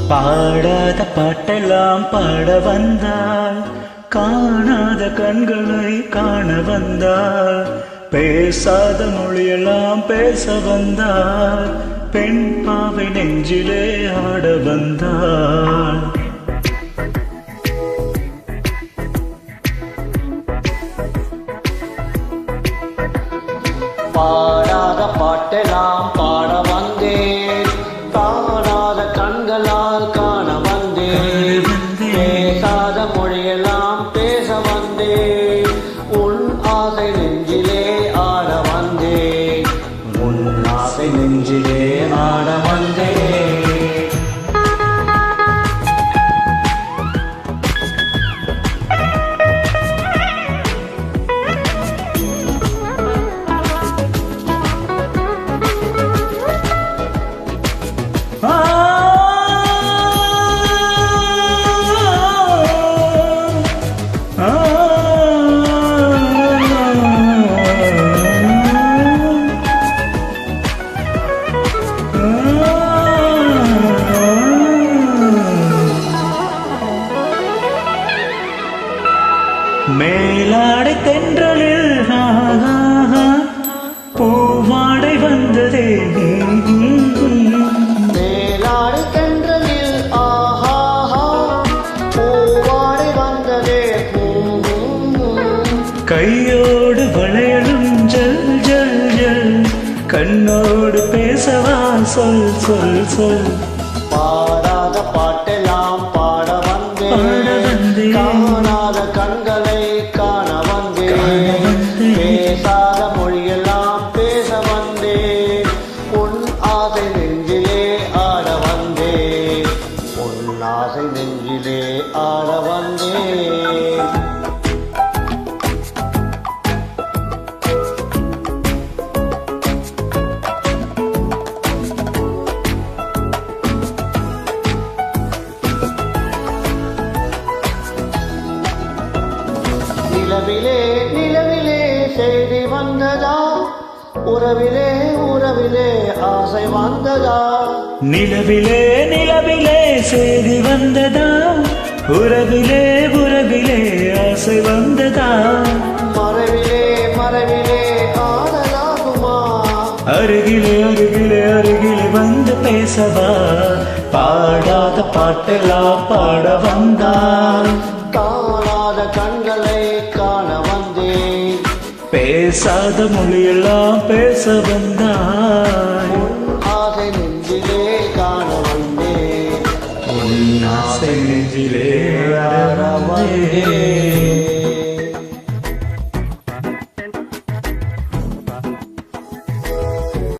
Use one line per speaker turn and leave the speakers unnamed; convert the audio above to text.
பாடாத பாட்டெல்லாம் பாட வந்தாள், காணாத கண்களை காண வந்தாள், பேசாத மொழியெல்லாம் பேச வந்தாள், பெண் பாவை நெஞ்சிலே ஆட வந்தாள்.
பாடாத பாட்டெல்லாம் பாட வந்தேன், காணாத கண்களால் காண வந்தேன், பேசாத மொழியெல்லாம் பேச வந்தேன், உன் ஆசை நெஞ்சிலே ஆட வந்தேன், உன் ஆசை நெஞ்சிலே ஆட வந்தேன்.
மேலாடை தென்றலில் பூவாடை வந்ததே,
மேலாடை தென்றலில் ஆஹா பூவாடை வந்ததே,
கையோடு வளையலும் ஜல் ஜல் ஜல், கண்ணோடு பேசவா சொல் சொல் சொல்.
பாடாத பாட்டெல்லாம் பாட வந்தேன், காணாத கண்களை காண வந்தேன், பேசாத மொழியெல்லாம் பேச வந்தேன், உன் ஆசை நெஞ்சிலே ஆட வந்தேன், உன் ஆசை நெஞ்சிலே ஆட வந்தேன். நிலவிலே நிலவிலே செய்தி வந்ததா, உறவிலே உறவிலே ஆசை வந்ததா,
நிலவிலே நிலவிலே செய்தி வந்ததா, உறவிலே உறவிலே ஆசை வந்ததா,
மறைவிலே மறைவிலே ஆடலாகுமா,
அருகிலே அருகிலே அருகிலே வந்து பேசவா, பாடாத பாட்டெல்லாம் பாட வந்தாள்,
காணாத கண்களை காண வந்தேன்,
பேசாத மொழியெல்லாம் பேச வந்தாள்,
உன் ஆசை நெஞ்சிலே காண வந்தேன்,
உன் ஆசை நெஞ்சிலே
ஆட வந்தேன்.